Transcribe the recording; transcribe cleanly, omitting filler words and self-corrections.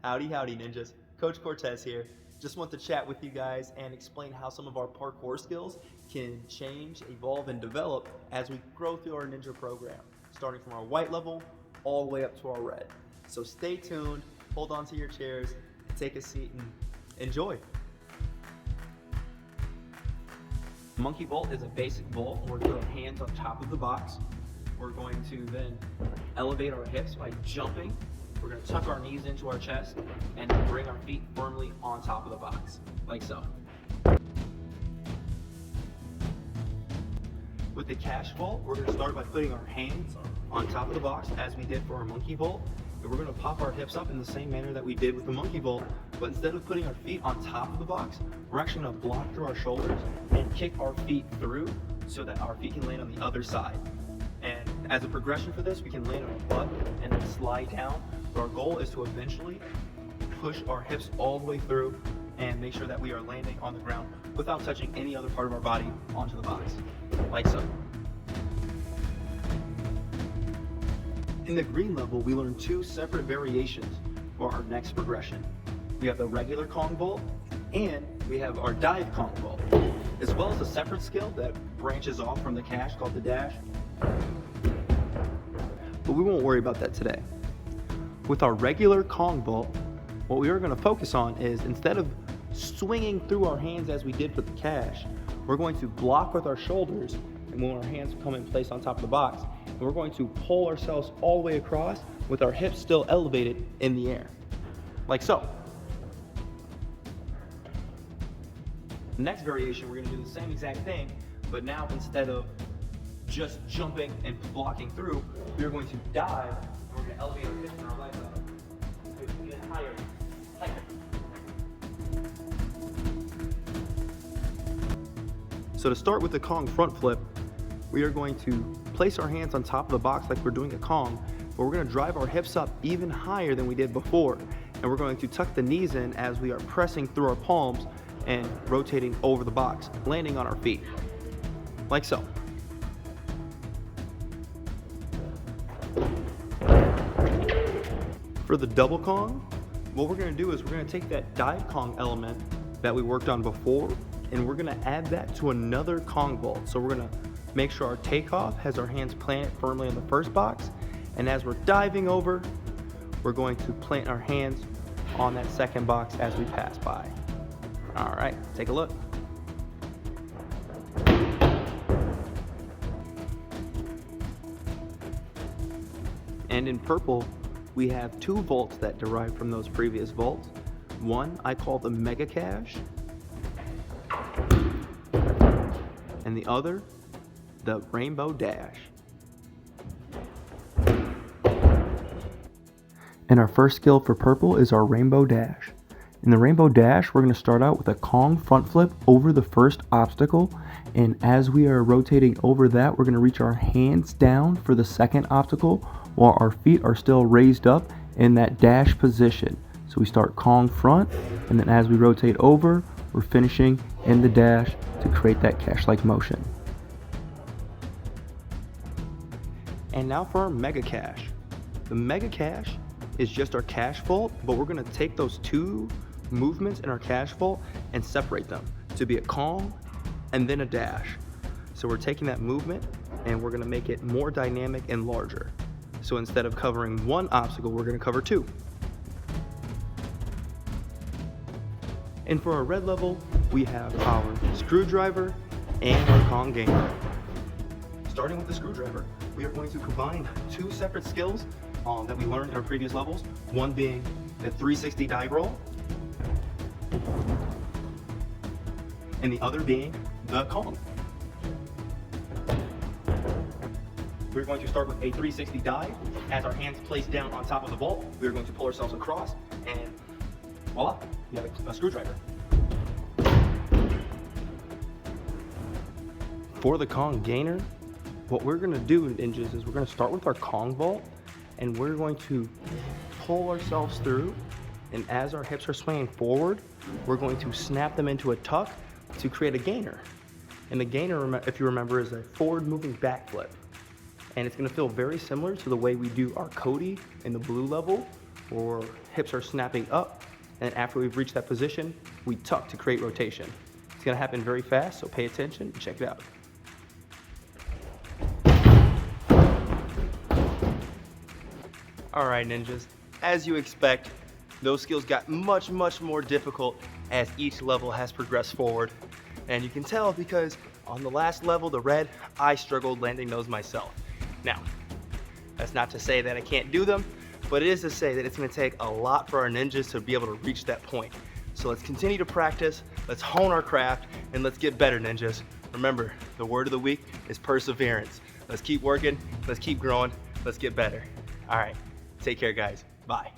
Howdy, howdy, ninjas. Coach Cortez here. Just want to chat with you guys and explain how some of our parkour skills can change, evolve, and develop as we grow through our ninja program, starting from our white level all the way up to our red. So stay tuned, hold on to your chairs, take a seat, and enjoy. Monkey vault is a basic vault. We're going to put our hands on top of the box. We're going to then elevate our hips by jumping. We're going to tuck our knees into our chest and then bring our feet firmly on top of the box, like so. With the cache vault, we're going to start by putting our hands on top of the box as we did for our monkey vault. And we're going to pop our hips up in the same manner that we did with the monkey vault, but instead of putting our feet on top of the box, we're actually going to block through our shoulders and kick our feet through so that our feet can land on the other side. And as a progression for this, we can land on our butt and then slide down. But our goal is to eventually push our hips all the way through and make sure that we are landing on the ground without touching any other part of our body onto the box, like so. In the green level, we learn two separate variations for our next progression. We have the regular Kong vault and we have our dive Kong vault, as well as a separate skill that branches off from the cache called the dash. But we won't worry about that today. With our regular Kong vault, what we are going to focus on is, instead of swinging through our hands as we did for the cache, we're going to block with our shoulders, and when our hands come in place on top of the box, and we're going to pull ourselves all the way across with our hips still elevated in the air, like so. The next variation, we're going to do the same exact thing, but now instead of just jumping and blocking through, we are going to dive, and we're going to elevate our hips and our legs up even higher, like that. So to start with the Kong front flip, we are going to place our hands on top of the box like we're doing a Kong, but we're going to drive our hips up even higher than we did before, and we're going to tuck the knees in as we are pressing through our palms and rotating over the box, landing on our feet, like so. For the double Kong, what we're going to do is we're going to take that dive Kong element that we worked on before, and we're going to add that to another Kong vault. So we're going to make sure our takeoff has our hands planted firmly on the first box, and as we're diving over, we're going to plant our hands on that second box as we pass by. All right, take a look. And in purple, we have two vaults that derive from those previous vaults. One I call the Mega Cache, and the other, the Rainbow Dash. And our first skill for purple is our Rainbow Dash. In the Rainbow Dash, we're going to start out with a Kong front flip over the first obstacle, and as we are rotating over that, we're going to reach our hands down for the second obstacle while our feet are still raised up in that dash position. So we start Kong front, and then as we rotate over, we're finishing in the dash to create that cache-like motion. And now for our Mega Cache. The Mega Cache is just our cache vault, but we're going to take those two movements in our cache vault and separate them to be a Kong and then a dash. So we're taking that movement and we're going to make it more dynamic and larger. So instead of covering one obstacle, we're going to cover two. And for our red level, we have our screwdriver and our Kong gainer. Starting with the screwdriver, we are going to combine two separate skills that we learned in our previous levels. One being the 360 dive roll, and the other being the Kong. We're going to start with a 360 dive. As our hands placed down on top of the vault, we're going to pull ourselves across, and voila, you have a screwdriver. For the Kong gainer, what we're going to do, ninjas, is we're going to start with our Kong vault, and we're going to pull ourselves through, and as our hips are swinging forward, we're going to snap them into a tuck to create a gainer. And the gainer, if you remember, is a forward moving backflip. And it's going to feel very similar to the way we do our Cody in the blue level, where hips are snapping up, and after we've reached that position, we tuck to create rotation. It's gonna happen very fast, so pay attention and check it out. All right, ninjas, as you expect, those skills got much more difficult as each level has progressed forward. And you can tell because on the last level, the red, I struggled landing those myself. Now, that's not to say that I can't do them, but it is to say that it's gonna take a lot for our ninjas to be able to reach that point. So let's continue to practice, let's hone our craft, and let's get better, ninjas. Remember, the word of the week is perseverance. Let's keep working, let's keep growing, let's get better. All right, take care, guys. Bye.